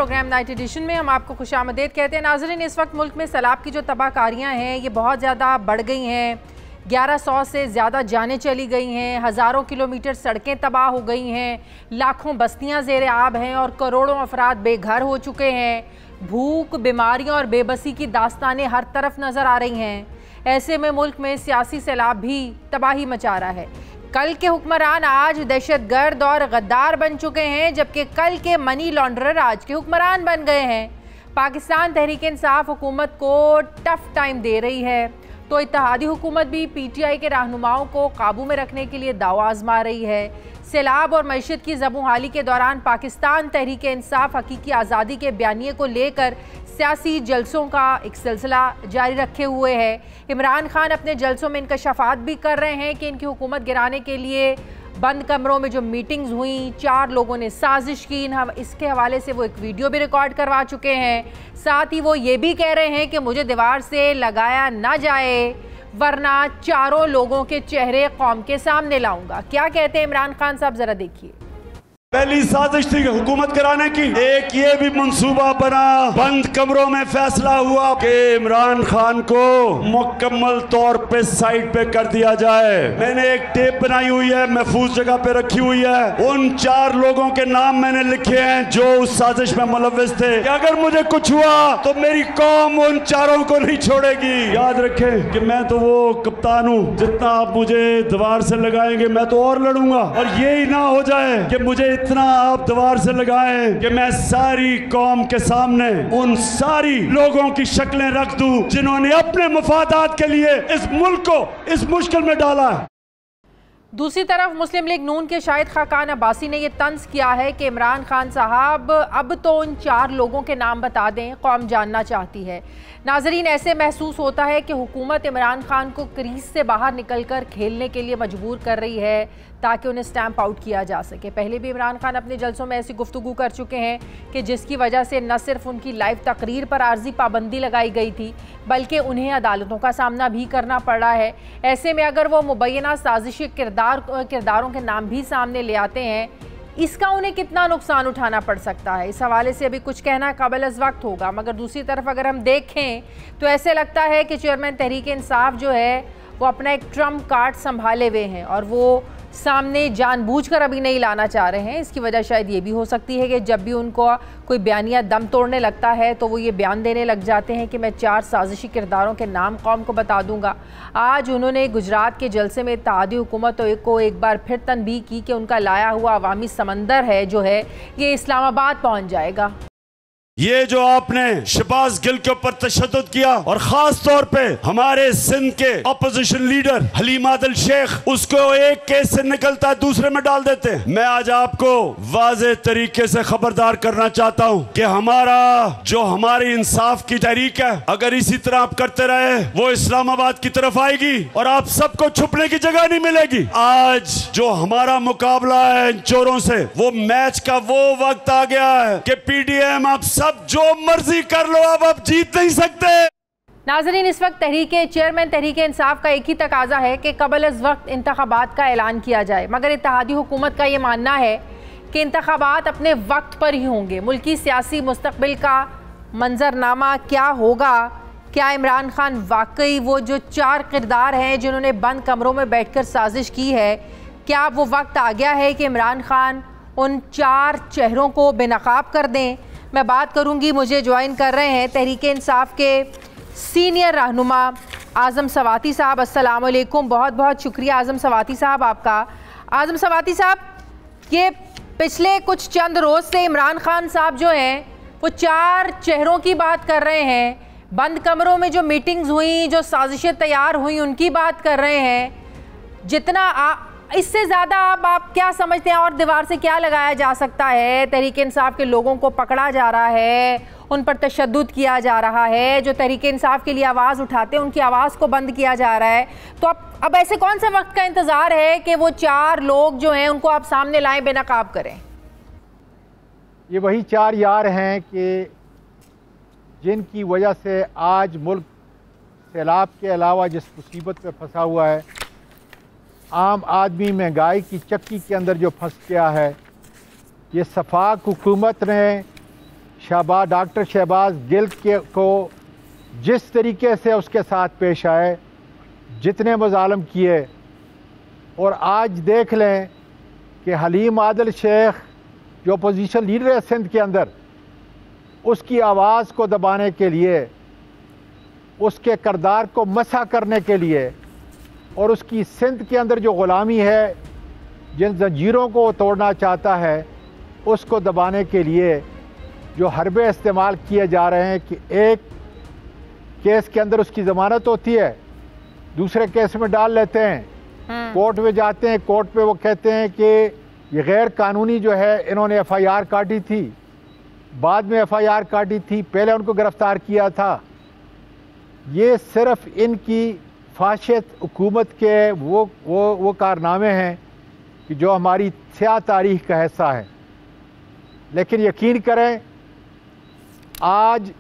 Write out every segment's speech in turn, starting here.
Programme night addition में हम आपको खुशामदीद कहते हैं। नाज़रीन, इस वक्त मुल्क में सैलाब की जो तबाहकारियाँ हैं ये बहुत ज़्यादा बढ़ गई हैं। 1100 से ज़्यादा जानें चली गई हैं, हज़ारों किलोमीटर सड़कें तबाह हो गई हैं, लाखों बस्तियाँ ज़ेर आब हैं और करोड़ों अफराद बेघर हो चुके हैं। भूख, बीमारियों और बेबसी की दास्तानें हर तरफ नज़र आ रही हैं। ऐसे में मुल्क में सियासी सैलाब भी तबाही मचा रहा है। कल के हुक्मरान आज दहशतगर्द और गद्दार बन चुके हैं, जबकि कल के मनी लॉन्ड्रर आज के हुक्मरान बन गए हैं। पाकिस्तान तहरीक इंसाफ हुकूमत को टफ टाइम दे रही है, तो इत्तेहादी हुकूमत भी PTI के रहनुमाओं को काबू में रखने के लिए दाव आजमा रही है। सैलाब और मईशत की ज़बूहाली के दौरान पाकिस्तान तहरीक इंसाफ हकीकी आज़ादी के बयानिए को लेकर सियासी जलसों का एक सिलसिला जारी रखे हुए है। इमरान खान अपने जलसों में इंकशाफात भी कर रहे हैं कि इनकी हुकूमत गिराने के लिए बंद कमरों में जो मीटिंग्स हुई, 4 लोगों ने साजिश की, इसके हवाले से वो एक वीडियो भी रिकॉर्ड करवा चुके हैं। साथ ही वो ये भी कह रहे हैं कि मुझे दीवार से लगाया ना जाए वरना 4 लोगों के चेहरे कौम के सामने लाऊंगा। क्या कहते हैं इमरान खान साहब, जरा देखिए। पहली साजिश थी हुकूमत कराने की, एक ये भी मंसूबा बना, बंद कमरों में फैसला हुआ कि इमरान खान को मुकम्मल तौर पे साइड पे कर दिया जाए। मैंने एक टेप बनाई हुई है, महफूज जगह पे रखी हुई है। उन 4 लोगों के नाम मैंने लिखे हैं जो उस साजिश में मुलव्विस थे कि अगर मुझे कुछ हुआ तो मेरी कौम उन 4 को नहीं छोड़ेगी। याद रखें कि मैं तो वो कप्तान हूँ, जितना आप मुझे दीवार से लगाएंगे मैं तो और लड़ूंगा। और ये ही ना हो जाए कि मुझे इतना आप दीवार से लगाएं कि मैं सारी कौम के सामने उन सारी लोगों की शक्लें रख दूं जिन्होंने अपने मफादात के लिए इस मुल्क को इस मुश्किल में डाला है। दूसरी तरफ मुस्लिम लीग नून के शाहिद खाकान अब्बासी ने यह तंज किया है कि इमरान खान साहब अब तो उन 4 लोगों के नाम बता दें, कौम जानना चाहती है। नाजरीन, ऐसे महसूस होता है कि हुकूमत इमरान खान को क्रीज से बाहर निकलकर खेलने के लिए मजबूर कर रही है ताकि उन्हें स्टैंप आउट किया जा सके। पहले भी इमरान खान अपने जलसों में ऐसी गुफ्तगू कर चुके हैं कि जिसकी वजह से न सिर्फ उनकी लाइव तकरीर पर आर्जी पाबंदी लगाई गई थी, बल्कि उन्हें अदालतों का सामना भी करना पड़ा है। ऐसे में अगर वो मुबैना साजिशी किरदारों के नाम भी सामने ले आते हैं, इसका उन्हें कितना नुकसान उठाना पड़ सकता है, इस हवाले से अभी कुछ कहना काबिल अज़ वक्त होगा। मगर दूसरी तरफ अगर हम देखें तो ऐसे लगता है कि चेयरमैन तहरीक इंसाफ जो है वो अपना एक ट्रम्प कार्ड संभाले हुए हैं और वो सामने जानबूझकर अभी नहीं लाना चाह रहे हैं। इसकी वजह शायद ये भी हो सकती है कि जब भी उनको कोई बयानिया दम तोड़ने लगता है तो वो ये बयान देने लग जाते हैं कि मैं 4 साजिशी किरदारों के नाम कौम को बता दूंगा। आज उन्होंने गुजरात के जलसे में इत्तेहादी हुकूमत को एक बार फिर तनबीह की कि उनका लाया हुआ अवामी समंदर है जो है ये इस्लामाबाद पहुँच जाएगा। ये जो आपने शहबाज गिल के ऊपर तशद्दुद किया और खास तौर पे हमारे सिंध के अपोजिशन लीडर हलीम आदिल शेख, उसको एक केस से निकलता है दूसरे में डाल देते हैं। मैं आज आपको वाज़े तरीके से खबरदार करना चाहता हूं कि हमारी इंसाफ की तहरीक है, अगर इसी तरह आप करते रहे वो इस्लामाबाद की तरफ आएगी और आप सबको छुपने की जगह नहीं मिलेगी। आज जो हमारा मुकाबला है इन चोरों से, वो मैच का वो वक्त आ गया है कि PDM आप सब जो मर्जी कर लो, अब जीत नहीं सकते। नाजरीन, इस वक्त चेयरमैन तहरीक इंसाफ का एक ही तकाजा है कि कबल अज़ वक्त इंतखाबात का ऐलान किया जाए, मगर इत्तेहादी हुकूमत का ये मानना है कि इंतखाबात अपने वक्त पर ही होंगे। मुल्की सियासी मुस्तकबिल का मंजरनामा क्या होगा? क्या इमरान खान वाकई वो जो 4 किरदार हैं जिन्होंने बंद कमरों में बैठकर साजिश की है, क्या वो वक्त आ गया है कि इमरान खान उन 4 चेहरों को बेनकाब कर दें? मैं बात करूंगी, मुझे ज्वाइन कर रहे हैं तहरीक इंसाफ के सीनियर रहनुमा आज़म सवाती साहब। अस्सलाम वालेकुम, बहुत बहुत शुक्रिया आज़म सवाती साहब आपका। आज़म सवाती साहब, ये पिछले कुछ चंद रोज़ से इमरान खान साहब जो हैं वो 4 चेहरों की बात कर रहे हैं, बंद कमरों में जो मीटिंग्स हुई, जो साजिशें तैयार हुई, उनकी बात कर रहे हैं। जितना इससे ज़्यादा आप क्या समझते हैं और दीवार से क्या लगाया जा सकता है? तहरीक इंसाफ के लोगों को पकड़ा जा रहा है, उन पर तशद्दुद किया जा रहा है, जो तहरीक इंसाफ के लिए आवाज़ उठाते हैं उनकी आवाज़ को बंद किया जा रहा है। तो अब ऐसे कौन से वक्त का इंतज़ार है कि वो 4 लोग जो हैं उनको आप सामने लाएं, बेनकाब करें? ये वही 4 यार हैं कि जिनकी वजह से आज मुल्क सैलाब के अलावा जिस मुसीबत पे फंसा हुआ है, आम आदमी महंगाई की चक्की के अंदर जो फंस गया है, ये सफाक हुकूमत ने डॉक्टर शहबाज गिल को जिस तरीके से उसके साथ पेश आए, जितने मज़ालम किए, और आज देख लें कि हलीम आदिल शेख जो अपोजिशन लीडर है सिंध के अंदर, उसकी आवाज़ को दबाने के लिए, उसके किरदार को मसा करने के लिए, और उसकी सिंध के अंदर जो ग़ुलामी है, जिन जंजीरों को तोड़ना चाहता है, उसको दबाने के लिए जो हरबे इस्तेमाल किए जा रहे हैं कि एक केस के अंदर उसकी ज़मानत होती है, दूसरे केस में डाल लेते हैं, कोर्ट में जाते हैं, कोर्ट पे वो कहते हैं कि ये गैर कानूनी जो है इन्होंने FIR काटी थी, बाद में FIR काटी थी, पहले उनको गिरफ्तार किया था। ये सिर्फ इनकी फाशियत हुकूमत के वो कारनामे हैं कि जो हमारी स्याह तारीख का हिस्सा है। लेकिन यकीन करें, आज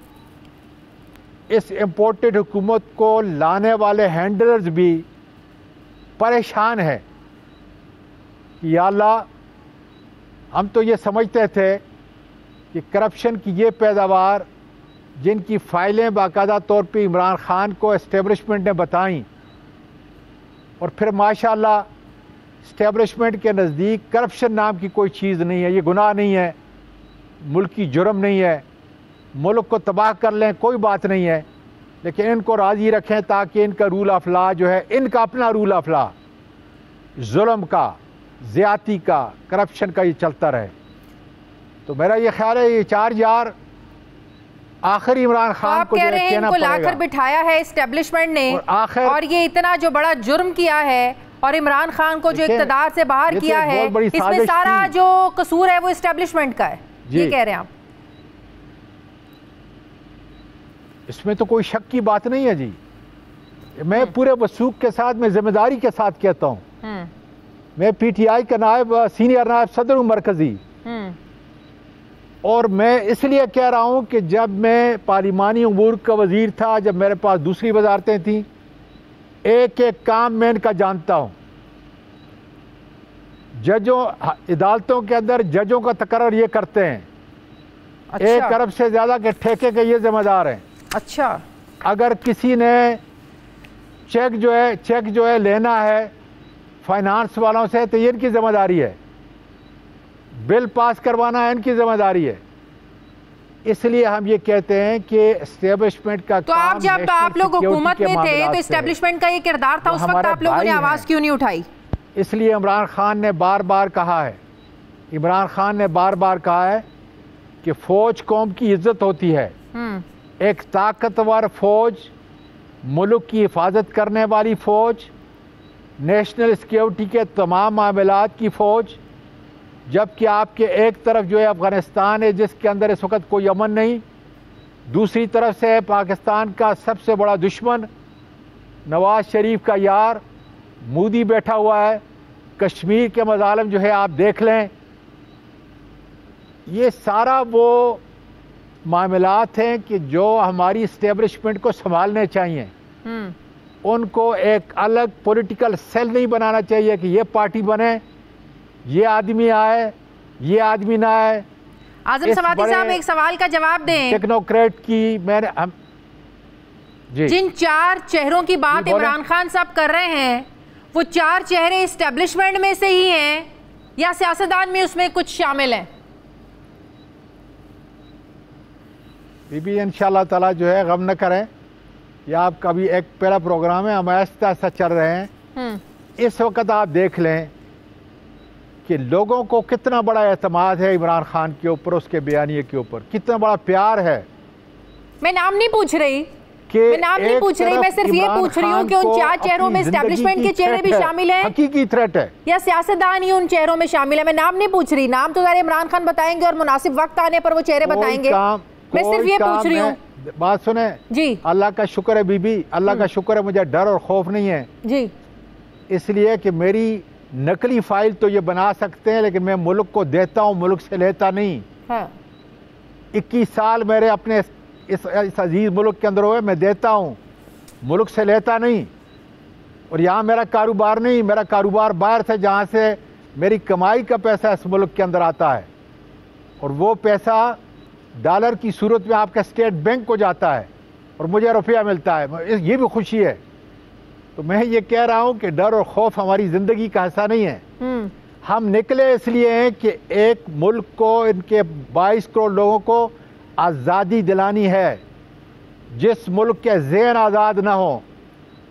इस इम्पोर्टेड हुकूमत को लाने वाले हैंडलर्स भी परेशान हैं कि या अल्लाह, हम तो ये समझते थे कि करप्शन की ये पैदावार, जिनकी फ़ाइलें बाकायदा तौर पे इमरान ख़ान को एस्टेब्लिशमेंट ने बताईं, और फिर माशाअल्लाह एस्टेब्लिशमेंट के नज़दीक करप्शन नाम की कोई चीज़ नहीं है, ये गुनाह नहीं है, मुल्की जुर्म नहीं है, मुल्क को तबाह कर लें कोई बात नहीं है, लेकिन इनको राज़ी रखें ताकि इनका रूल ऑफ लॉ जो है, इनका अपना रूल ऑफ लॉ, जुल्म का, ज़्यादती का, करप्शन का ये चलता रहे। तो मेरा ये ख्याल है ये 4 यार आखिर इमरान खान को इनको लाकर बिठाया है एस्टेब्लिशमेंट ने, और ये इतना जो बड़ा जुर्म किया है और इमरान खान को जो इक़्तिदार से बाहर किया है, इसमें सारा जो कसूर है वो एस्टेब्लिशमेंट का है, ये कह रहे हैं आप? इसमें तो कोई शक की बात नहीं है जी। मैं पूरे वसूख के साथ, मैं जिम्मेदारी के साथ कहता हूँ, मैं PTI का सीनियर नायब सदर हूँ मरकजी, और मैं इसलिए कह रहा हूँ कि जब मैं पार्लिमानी उमूर का वजीर था, जब मेरे पास दूसरी वजारतें थीं, एक एक काम मैं इनका जानता हूँ। जजों, अदालतों के अंदर जजों का तकर्रर ये करते हैं। अच्छा। 1 अरब से ज़्यादा के ठेके के ये जिम्मेदार हैं। अच्छा। अगर किसी ने चेक जो है लेना है फाइनेंस वालों से, तो ये इनकी जिम्मेदारी है। बिल पास करवाना इनकी जिम्मेदारी है। इसलिए हम ये कहते हैं कि एस्टेब्लिशमेंट का तो आप जब आप लोग हुकूमत में थे तो एस्टेब्लिशमेंट का ये किरदार था, उस वक्त आप लोगों ने आवाज़ क्यों नहीं उठाई? इसलिए इमरान खान ने बार बार कहा है, कि फ़ौज कौम की इज्जत होती है। एक ताकतवर फ़ौज, मुल्क की हिफाजत करने वाली फ़ौज, नेशनल सिक्योरिटी के तमाम मामलात की फ़ौज, जबकि आपके एक तरफ जो है अफ़गानिस्तान है जिसके अंदर इस वक्त कोई अमन नहीं, दूसरी तरफ से पाकिस्तान का सबसे बड़ा दुश्मन नवाज शरीफ का यार मोदी बैठा हुआ है। कश्मीर के मज़ालिम जो है आप देख लें, ये सारा वो मामलात हैं कि जो हमारी इस्टेब्लिशमेंट को संभालने चाहिए। उनको एक अलग पॉलिटिकल सेल नहीं बनाना चाहिए कि ये पार्टी बने, ये आदमी आए, ये आदमी ना आए। आज़म सवाती साहब एक सवाल का जवाब दें। टेक्नोक्रेट की जिन 4 चेहरों की बात इमरान खान साहब कर रहे हैं, वो 4 चेहरे इस्टेब्लिशमेंट में से ही हैं या सियासतदान में उसमें कुछ शामिल हैं? बीबी इंशाअल्लाह ताला जो है गम न करें, या आपका भी एक पहला प्रोग्राम है, हम आहिस्ता आहिस्ता चल रहे हैं। इस वक्त आप देख लें कि लोगों को कितना बड़ा एतमाद है इमरान खान के ऊपर, उसके बयानिए के ऊपर कितना बड़ा प्यार है। मैं नाम नहीं पूछ रही, मैं सिर्फ ये पूछ रही हूँ कि उन 4 चेहरों में एस्टेब्लिशमेंट के चेहरे भी शामिल हैं, हकीकी थ्रेट है, या सियासतदान ही उन चेहरों में शामिल है? मैं नाम नहीं पूछ रही, नाम तो इमरान खान बताएंगे और मुनासिब वक्त आने पर वो चेहरे बताएंगे। मैं सिर्फ ये पूछ रही हूँ। बात सुने जी। अल्लाह का शुक्र है बीबी, अल्लाह का शुक्र है, मुझे डर और खौफ नहीं है जी, इसलिए कि मेरी नकली फाइल तो ये बना सकते हैं, लेकिन मैं मुल्क को देता हूँ, मुल्क से लेता नहीं। हाँ। 21 साल मेरे अपने इस अजीज मुल्क के अंदर हुए, मैं देता हूँ, मुल्क से लेता नहीं। और यहाँ मेरा कारोबार नहीं, मेरा कारोबार बाहर से, जहाँ से मेरी कमाई का पैसा इस मुल्क के अंदर आता है, और वो पैसा डॉलर की सूरत में आपका स्टेट बैंक को जाता है और मुझे रुपया मिलता है, ये भी खुशी है। तो मैं ये कह रहा हूं कि डर और खौफ हमारी ज़िंदगी का हिस्सा नहीं है। हम निकले इसलिए हैं कि एक मुल्क को, इनके 22 करोड़ लोगों को आज़ादी दिलानी है। जिस मुल्क के ज़हन आज़ाद ना हो,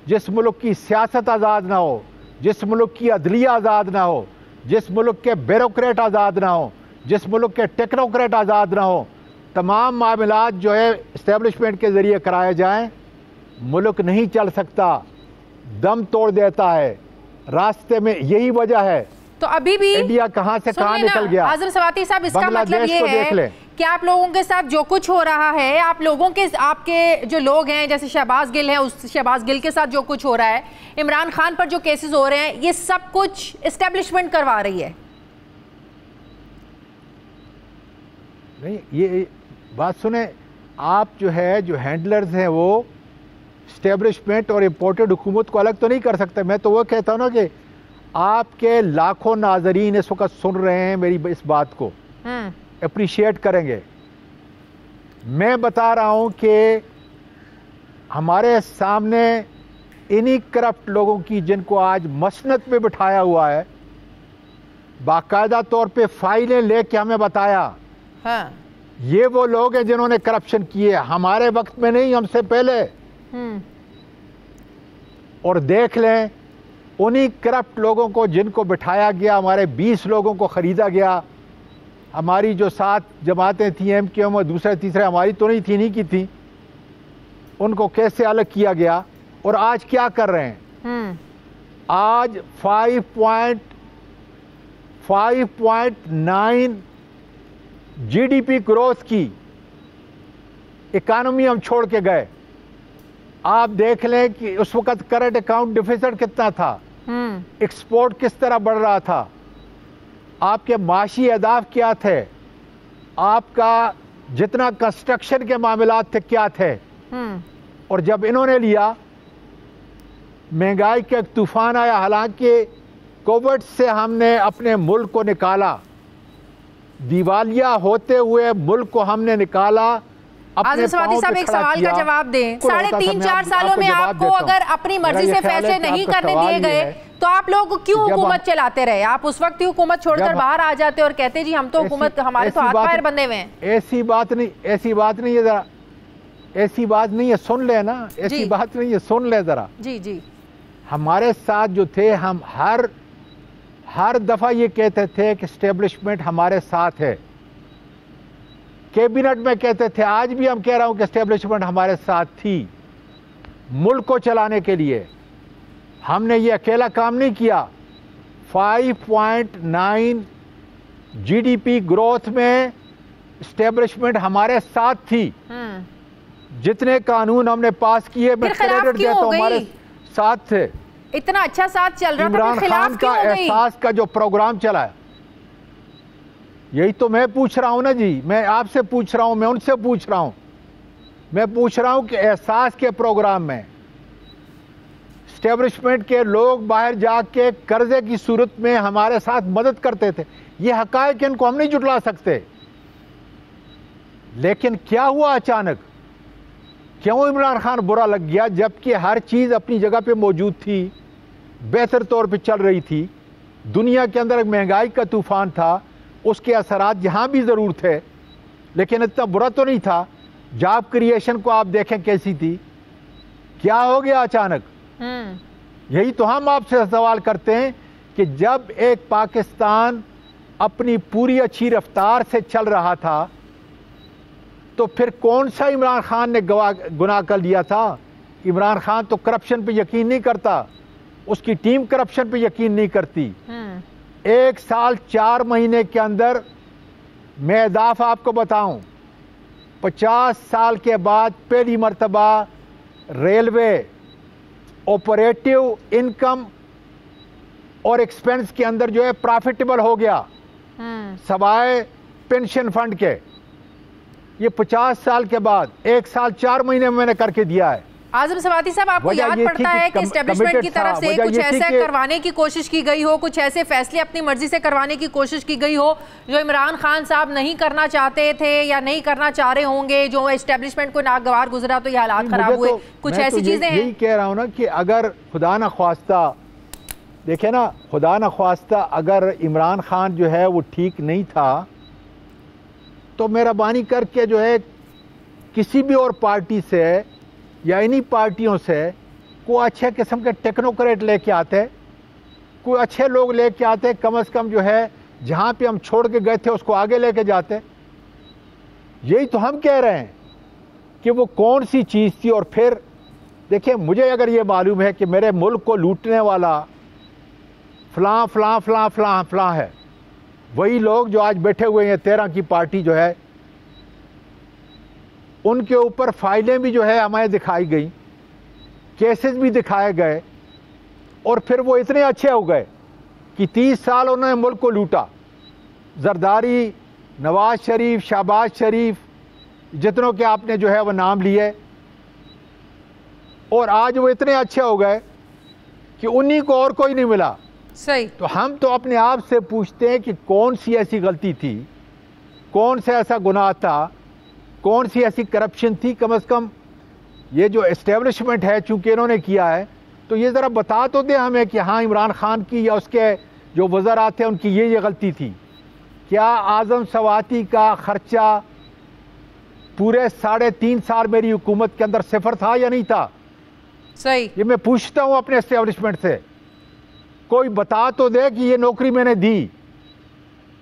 जिस मुल्क की सियासत आज़ाद ना हो, जिस मुल्क की अदलिया आज़ाद ना हो, जिस मुल्क के ब्यूरोक्रेट आज़ाद ना हो, जिस मुल्क के टेक्नोक्रेट आज़ाद ना हो, तमाम मामलात जो है इस्टेब्लिशमेंट के ज़रिए कराए जाएं, मुल्क नहीं चल सकता, दम तोड़ देता है। रास्ते में यही वजह है। तो अभी भी इंडिया कहां से कहां निकल गया। आज़म सवाती साहब, इसका मतलब ये है कि आप लोगों के साथ जो कुछ हो रहा है, आप लोगों के, आपके जो लोग हैं जैसे शहबाज गिल हैं, उस शहबाज गिल के साथ जो कुछ हो रहा है, इमरान खान पर जो केसेस हो रहे हैं, ये सब कुछ एस्टेब्लिशमेंट करवा रही है। नहीं, ये बात सुने आप, जो है जो हैंडलर्स हैं वो एस्टेब्लिशमेंट और इम्पोर्टेड हुकूमत को अलग तो नहीं कर सकते। मैं तो वो कहता हूँ ना कि आपके लाखों नाजरीन इस वक्त सुन रहे हैं मेरी इस बात को, अप्रिशिएट करेंगे। मैं बता रहा हूं कि हमारे सामने इन्हीं करप्ट लोगों की, जिनको आज मसनद पे बिठाया हुआ है, बाकायदा तौर पे फाइलें लेके हमें बताया, ये वो लोग हैं जिन्होंने करप्शन किए, हमारे वक्त में नहीं, हमसे पहले। और देख लें उन्हीं करप्ट लोगों को जिनको बिठाया गया, हमारे 20 लोगों को ख़रीदा गया, हमारी जो 7 जमातें थी MQM और दूसरा तीसरा हमारी तो नहीं थी, नहीं की थी, उनको कैसे अलग किया गया। और आज क्या कर रहे हैं? आज 5.9 GDP ग्रोथ की इकानमी हम छोड़ के गए। आप देख लें कि उस वक्त करंट अकाउंट डिफिसिट कितना था, एक्सपोर्ट किस तरह बढ़ रहा था, आपके माशी अहदाफ क्या थे, आपका जितना कंस्ट्रक्शन के मामलात थे क्या थे। और जब इन्होंने लिया, महंगाई का एक तूफान आया। हालांकि कोविड से हमने अपने मुल्क को निकाला, दिवालिया होते हुए मुल्क को हमने निकाला। आज़म सवाती साहब, एक सवाल का जवाब दें। 3.5-4 सालों में आपको अगर अपनी मर्जी से फैसले नहीं करने दिए गए तो आप लोग क्यों हुकूमत चलाते रहे? आप उस वक्त ही हुकूमत छोड़कर बाहर आ जाते और कहते जी हम तो हुकूमत, हमारे तो हाथ पैर बंधे हुए हैं। ऐसी बात नहीं, ऐसी बात नहीं है, जरा ऐसी बात नहीं है, सुन ले ना, ऐसी बात नहीं है, सुन ले जरा। जी जी, हमारे साथ जो थे, हम हर दफा ये कहते थे कि एस्टेब्लिशमेंट हमारे साथ है। कैबिनेट में कहते थे, आज भी हम कह रहा हूं कि एस्टेब्लिशमेंट हमारे साथ थी मुल्क को चलाने के लिए। हमने ये अकेला काम नहीं किया। 5.9 GDP ग्रोथ में एस्टेब्लिशमेंट हमारे साथ थी। जितने कानून हमने पास किए, मैं क्रेडिट देता हूं, हमारे साथ थे। इतना अच्छा साथ चल रहा था, इमरान खान का एहसास का जो प्रोग्राम चला है, यही तो मैं पूछ रहा हूं ना जी, मैं आपसे पूछ रहा हूं, मैं उनसे पूछ रहा हूं। मैं पूछ रहा हूं कि एहसास के प्रोग्राम में एस्टेब्लिशमेंट के लोग बाहर जाके कर्जे की सूरत में हमारे साथ मदद करते थे। ये हकायक, इनको हम नहीं जुटला सकते। लेकिन क्या हुआ अचानक? क्यों इमरान खान बुरा लग गया, जबकि हर चीज अपनी जगह पे मौजूद थी, बेहतर तौर पे चल रही थी। दुनिया के अंदर एक महंगाई का तूफान था, उसके असरात यहां भी जरूर थे, लेकिन इतना बुरा तो नहीं था। जॉब क्रिएशन को आप देखें कैसी थी, क्या हो गया अचानक? यही तो हम आपसे सवाल करते हैं कि जब एक पाकिस्तान अपनी पूरी अच्छी रफ्तार से चल रहा था, तो फिर कौन सा इमरान खान ने गुनाह कर लिया था? इमरान खान तो करप्शन पे यकीन नहीं करता, उसकी टीम करप्शन पे यकीन नहीं करती। 1 साल 4 महीने के अंदर, मैं अहदाफ आपको बताऊं, 50 साल के बाद पहली मर्तबा रेलवे ऑपरेटिव इनकम और एक्सपेंस के अंदर जो है प्रॉफिटेबल हो गया, सवाए पेंशन फंड के। ये 50 साल के बाद 1 साल 4 महीने में मैंने करके दिया है। आजम सवाती साहब, आपको याद पड़ता है कि एस्टेब्लिशमेंट की तरफ से कुछ ऐसा करवाने की कोशिश की गई हो, कुछ ऐसे फैसले अपनी मर्जी से करवाने की कोशिश की गई हो जो इमरान खान साहब नहीं करना चाहते थे या नहीं करना चाह रहे होंगे, जो एस्टेब्लिशमेंट को नागवार गुजरा तो ये हालात खराब हुए, कुछ ऐसी चीजें हैं? यही कह रहा हूँ ना कि अगर खुदा न ख्वास्ता, देखे ना, खुदा न ख्वास्ता अगर इमरान खान जो है वो ठीक नहीं था तो मेहरबानी करके जो है किसी भी और पार्टी से या इन्हीं पार्टियों से कोई अच्छे किस्म के टेक्नोक्रेट लेके आते, कोई अच्छे लोग लेके आते, कम से कम जो है जहाँ पे हम छोड़ के गए थे उसको आगे लेके जाते। यही तो हम कह रहे हैं कि वो कौन सी चीज़ थी। और फिर देखिए, मुझे अगर ये मालूम है कि मेरे मुल्क को लूटने वाला फलां फलां फलां फलां फलां है, वही लोग जो आज बैठे हुए हैं 13 की पार्टी जो है, उनके ऊपर फाइलें भी जो है हमें दिखाई गई, केसेस भी दिखाए गए, और फिर वो इतने अच्छे हो गए कि 30 साल उन्होंने मुल्क को लूटा। जरदारी, नवाज शरीफ, शहबाज शरीफ, जितनों के आपने जो है वो नाम लिए, और आज वो इतने अच्छे हो गए कि उन्हीं को और कोई नहीं मिला। सही। तो हम तो अपने आप से पूछते हैं कि कौन सी ऐसी गलती थी, कौन सा ऐसा गुनाह था, कौन सी ऐसी करप्शन थी। कम से कम ये जो एस्टेब्लिशमेंट है, चूंकि इन्होंने किया है, तो ये ज़रा बता तो दे हमें कि हाँ, इमरान खान की या उसके जो वज़रात थे उनकी ये गलती थी। क्या आज़म सवाती का खर्चा पूरे 3.5 साल मेरी हुकूमत के अंदर सिफर था या नहीं था? सही। ये मैं पूछता हूँ अपने एस्टेब्लिशमेंट से, कोई बता तो दे कि ये नौकरी मैंने दी।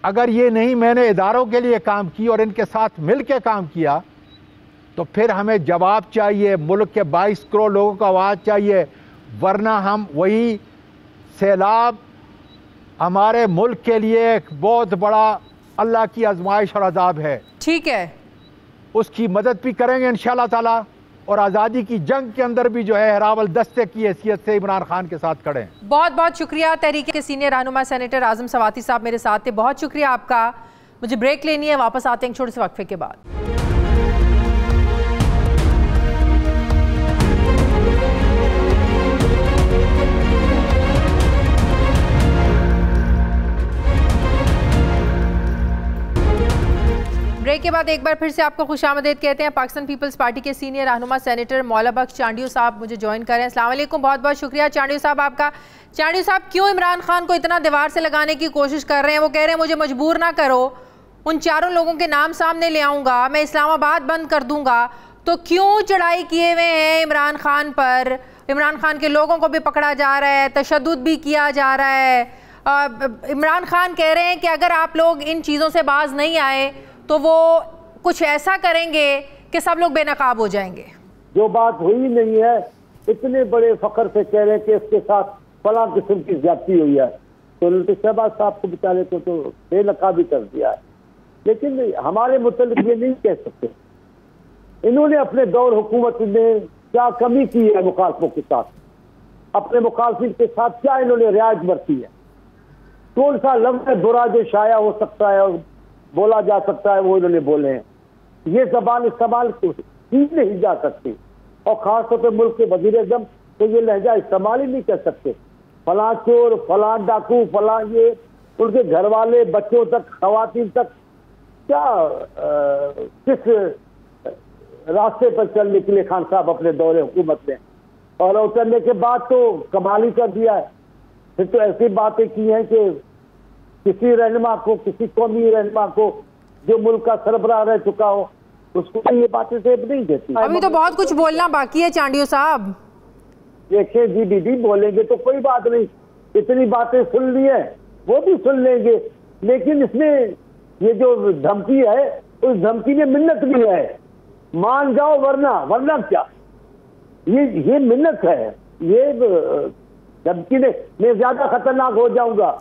अगर ये नहीं मैंने इदारों के लिए काम की और इनके साथ मिल के काम किया, तो फिर हमें जवाब चाहिए, मुल्क के 22 करोड़ लोगों का आवाज़ चाहिए, वरना हम वही सैलाब हमारे मुल्क के लिए एक बहुत बड़ा अल्लाह की आजमाइश और अजाब है। ठीक है, उसकी मदद भी करेंगे इंशाअल्लाह ताला, और आज़ादी की जंग के अंदर भी जो है हरावल दस्ते की हैसियत से इमरान खान के साथ खड़े हैं। बहुत बहुत शुक्रिया। तहरीक के सीनियर रहनुमा सेनेटर आजम सवाती साहब मेरे साथ थे, बहुत शुक्रिया आपका। मुझे ब्रेक लेनी है, वापस आते हैं छोटे से वक्फे के बाद। ब्रेक के बाद एक बार फिर से आपको खुशामदीद कहते हैं। पाकिस्तान पीपल्स पार्टी के सीनियर रहनुमा सेनेटर मौला बख्श चांडियो साहब मुझे ज्वाइन करें। अस्सलाम वालेकुम, बहुत बहुत शुक्रिया चांडियो साहब आपका। चांडियो साहब, क्यों इमरान खान को इतना दीवार से लगाने की कोशिश कर रहे हैं? वो कह रहे हैं मुझे मजबूर ना करो, उन चारों लोगों के नाम सामने ले आऊँगा, मैं इस्लामाबाद बंद कर दूँगा। तो क्यों चढ़ाई किए हुए हैं इमरान खान पर? इमरान खान के लोगों को भी पकड़ा जा रहा है, तशद्दुद भी किया जा रहा है। इमरान खान कह रहे हैं कि अगर आप लोग इन चीज़ों से बाज नहीं आए तो वो कुछ ऐसा करेंगे कि सब लोग बेनकाब हो जाएंगे। जो बात हुई नहीं है, इतने बड़े फख्र से कह रहे हैं कि इसके साथ फला किस्म की ज्यादती हुई है, तो शहबाज साहब को बेचारे को तो बेनकाब भी कर दिया है। लेकिन हमारे मुतल्लिक ये नहीं कह सकते। इन्होंने अपने दौर हुकूमत में क्या कमी की है मुखालफों के साथ, अपने मुखालफिन के साथ क्या इन्होंने रियायत बरती है, कौन सा लफ्ज़ बुरा जो शाया हो सकता है और बोला जा सकता है वो इन्होंने बोले हैं। ये जबान इस्तेमाल ही नहीं जा सकती, और खासतौर पर मुल्क के वजीर आज़म तो ये लहजा इस्तेमाल ही नहीं कर सकते। फलां चोर, फलां डाकू, फलां ये, उनके घर वाले, बच्चों तक, खवातीन तक क्या किस रास्ते पर चल निकले खान साहब अपने दौरे हुकूमत में, और उतरने के बाद तो कमाल ही कर दिया है। फिर तो ऐसी बातें की हैं कि किसी रहनुमा को, किसी कौमी रहनुमा को जो मुल्क का सरबराह रह चुका हो, उसको ये बातें सेब नहीं देती। अभी तो बहुत कुछ बोलना बाकी है चांडियो साहब। देखिए जी, दीदी बोलेंगे तो कोई बात नहीं, इतनी बातें सुन ली है, वो भी सुन लेंगे। लेकिन इसमें ये जो धमकी है, उस धमकी में मिन्नत भी है, मान जाओ वरना क्या, ये मिन्नत है। ये धमकी ने मैं ज्यादा खतरनाक हो जाऊंगा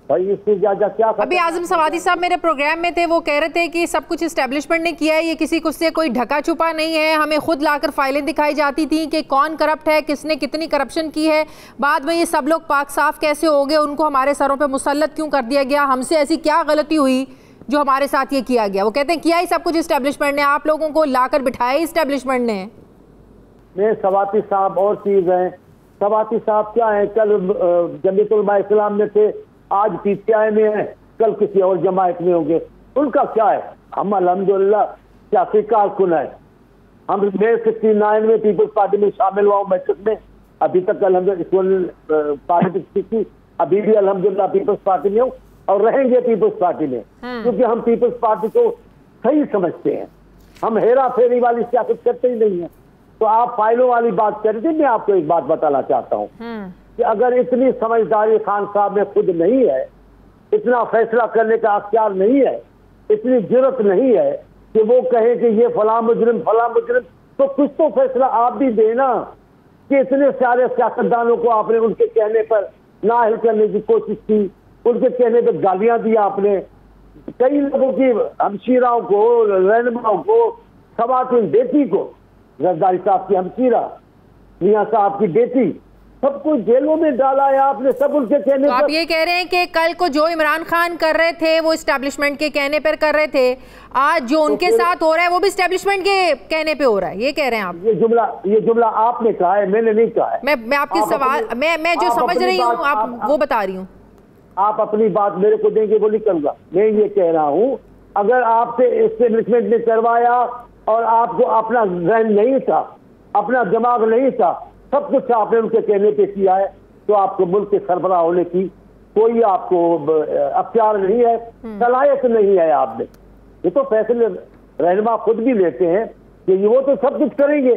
भाई, इससे ज्यादा क्या। अभी आजम सवाती साहब मेरे प्रोग्राम में थे, वो कह रहे थे कि सब कुछ एस्टेब्लिशमेंट ने किया है, ये किसी को से कोई ढका छुपा नहीं है। हमें खुद लाकर फाइलें दिखाई जाती थी कि कौन करप्ट है, किसने कितनी करप्शन की है, बाद में ये सब लोग पाक साफ कैसे हो गए, उनको हमारे सरों पे मुसल्लत क्यों कर दिया गया, हमसे ऐसी क्या गलती हुई जो हमारे साथ ये किया गया। वो कहते हैं किया ही सब कुछ एस्टेब्लिशमेंट ने, आप लोगों को लाकर बिठाया ही एस्टेब्लिशमेंट ने। में सवाती साहब और चीज हैं। सवाती साहब क्या है, कल जमीयत उलमा इस्लाम में थे, आज पीसीआई में है, कल किसी और जमात में होंगे। उनका क्या है? हम अल्हम्दुलिल्लाह सियासी कारकुन है। हम मैं 69 में पीपल्स पार्टी में शामिल हुआ हूँ बैठक में, अभी तक अल्हम्दुलिल्लाह पार्टी की, अभी भी अल्हम्दुलिल्लाह पीपल्स पार्टी में हूँ और रहेंगे पीपल्स पार्टी में, क्योंकि हम पीपल्स पार्टी को सही समझते हैं। हम हेरा फेरी वाली सियासत करते ही नहीं है। तो आप फाइलों वाली बात कर रही थी, मैं आपको एक बात बताना चाहता हूँ कि अगर इतनी समझदारी खान साहब में खुद नहीं है, इतना फैसला करने का अख्तियार नहीं है, इतनी जरूरत नहीं है कि वो कहे कि ये फला मुजरिम, तो कुछ तो फैसला आप भी देना कि इतने सारे सियासतदानों को आपने उनके कहने पर नाअहल करने की कोशिश की, उनके कहने पर गालियां दी आपने, कई लोगों की हमशीराओं को, रहनुमाओं को, खवातीन बेटी को, जरदारी साहब की हमशीरा, मियां साहब की बेटी, सबको जेलों में डाला है आपने, सब उनके कहने तो पर। आप ये कह रहे हैं कि कल को जो इमरान खान कर रहे थे वो इस्टेब्लिशमेंट के कहने पर कर रहे थे, आज जो उनके साथ हो रहा है वो भी इस्टेब्लिशमेंट के कहने पे हो रहा है, ये कह रहे हैं आप? ये जुमला आपने कहा है, मैंने नहीं कहा है। मैं आपके सवाल मैं जो समझ रही हूँ आप वो बता रही हूँ। आप अपनी बात मेरे को देंगे वो नहीं करूंगा। मैं ये कह रहा हूँ, अगर आपसे एस्टेब्लिशमेंट ने करवाया और आपको अपना जहन नहीं था, अपना दिमाग नहीं था, सब कुछ आपने उनके कहने पे किया है, तो आपको मुल्क के सरबराह होने की कोई आपको अख्तियार नहीं है, सलाहियत नहीं है आपने। ये तो फैसले रहनुमा खुद भी लेते हैं कि वो तो सब कुछ करेंगे।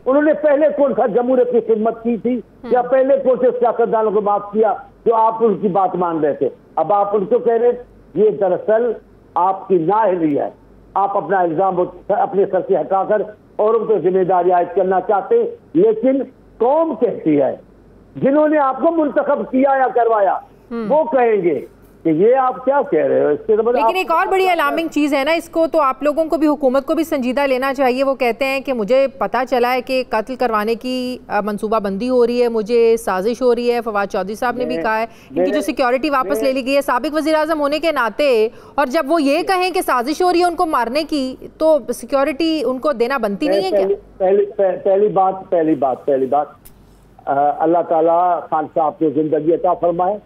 उन्होंने पहले कौन सा जमहूरियत की खिदमत की थी, या पहले कौन से सियासतदानों को बात किया जो आप उनकी बात मान रहे थे? अब आप उनको कह रहे, ये दरअसल आपकी नाअहली है। आप अपना इल्जाम अपने सर से हटाकर औरों पर जिम्मेदारी आयद करना चाहते, लेकिन कौम कहती है, जिन्होंने आपको मुंतखब किया या करवाया वो कहेंगे कि ये आप क्या कह रहे हो। इसके लेकिन एक और बड़ी अलार्मिंग चीज़ है ना, इसको तो आप लोगों को भी, हुकूमत को भी संजीदा लेना चाहिए। वो कहते हैं कि मुझे पता चला है कि कत्ल करवाने की मंसूबाबंदी हो रही है, मुझे साजिश हो रही है। फवाद चौधरी साहब ने भी कहा है इनकी जो सिक्योरिटी वापस ले ली गई है साबिक वज़ीर आज़म होने के नाते, और जब वो ये कहें कि साजिश हो रही है उनको मारने की, तो सिक्योरिटी उनको देना बनती नहीं है क्या? पहली बात अल्लाह ताला खान साहब को जिंदगी अता फरमाए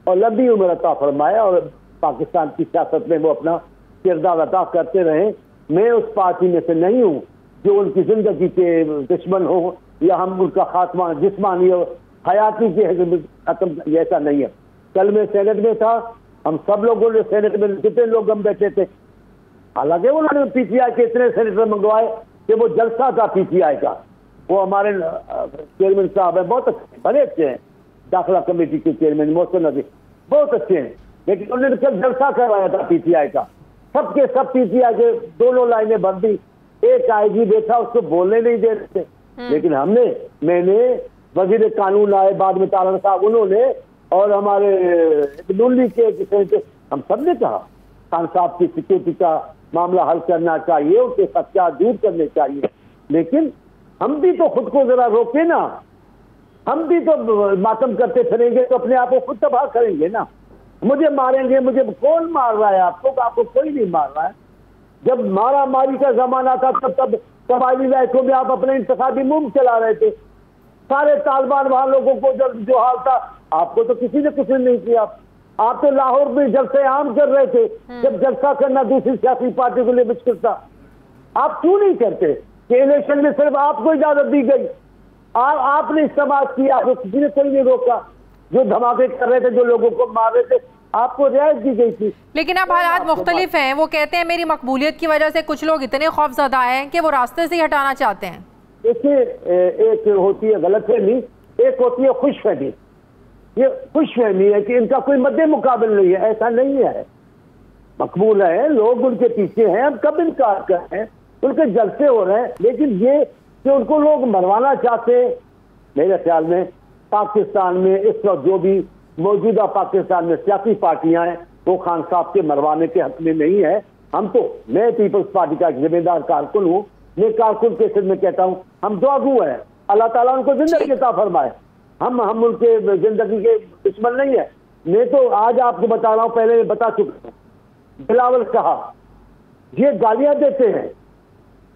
और लंबी उम्र अता फरमाए, और पाकिस्तान की सियासत में वो अपना किरदार अदा करते रहे। मैं उस पार्टी में से नहीं हूँ जो उनकी जिंदगी के दुश्मन हो, या हम उनका खात्मा जिस्मानी और हयाती के खत्म, ऐसा नहीं है। कल मैं सेनेट में था, हम सब लोगों ने सेनेट में कितने लोग हम बैठे थे, हालांकि उन्होंने पीटीआई के इतने सेनेटर मंगवाए कि वो जलसा था पीटीआई का। वो हमारे चेयरमैन साहब है, बहुत अच्छे, बड़े अच्छे हैं, दाखिला कमेटी के चेयरमैन मोहसिन नदी, बहुत अच्छे हैं, लेकिन उन्होंने कल जलसा करवाया था पीटीआई का। सबके सब पीटीआई के दोनों लाइनें बंद दी, एक आईजी बैठा उसको बोलने नहीं दे रहे थे। लेकिन मैंने वजीर कानून आए बाद में तारन साहब, उन्होंने और हमारे नूली के हम सब ने कहा खान साहब की सिक्योरिटी का मामला हल करना चाहिए, उनके खदशात दूर करने चाहिए। लेकिन हम भी तो खुद को जरा रोके ना, हम भी तो मातम करते फिरेंगे तो अपने आप को खुद तबाह करेंगे ना। मुझे मारेंगे, मुझे कौन मार रहा है? आपको कोई नहीं मार रहा है। जब मारा मारी का जमाना था तब कबायली इलाकों में आप अपने इंतखाबी मुहिम चला रहे थे, सारे तालिबान वहां लोगों को जब जो हाल था, आपको तो किसी ने कुछ नहीं किया। आप तो लाहौर में जलसे आम कर रहे थे, जब जलसा करना दूसरी सियासी पार्टी के लिए मुश्किल था। आप क्यों नहीं करते कि इलेक्शन में सिर्फ आपको इजाजत दी गई, आपने इस्तेमाल किया, आपको किसी ने कोई नहीं रोका। जो धमाके कर रहे थे, जो लोगों को मार रहे थे, आपको रियायत दी गई थी। लेकिन अब हालात मुख्तलिफ हैं। वो कहते हैं मेरी मकबूलियत की वजह से कुछ लोग इतने खौफजदा हैं कि वो रास्ते से ही हटाना चाहते हैं। देखिए, एक होती है गलतफहमी, एक होती है खुशफहमी। ये खुशफहमी है कि इनका कोई मद्दे मुकाबिल नहीं है, ऐसा नहीं है। मकबूल है, लोग उनके पीछे हैं, हम कब इनकार कर हैं, उनके जलसे हो रहे हैं। लेकिन ये कि उनको लोग मरवाना चाहते हैं, मेरे ख्याल में पाकिस्तान में इस वक्त जो भी मौजूदा पाकिस्तान में सियासी पार्टियां हैं वो खान साहब के मरवाने के हक में नहीं है। मैं पीपल्स पार्टी का जिम्मेदार कारकुन हूँ, मैं कारकुन के सिर में कहता हूँ, हम दुआगू हैं, अल्लाह ताला उनको जिंदगी अता फरमाए। हम उनके जिंदगी के दुश्मन नहीं है। मैं तो आज आपको बता रहा हूँ, पहले मैं बता चुका हूँ, बिलावल कहा ये गालियां देते हैं,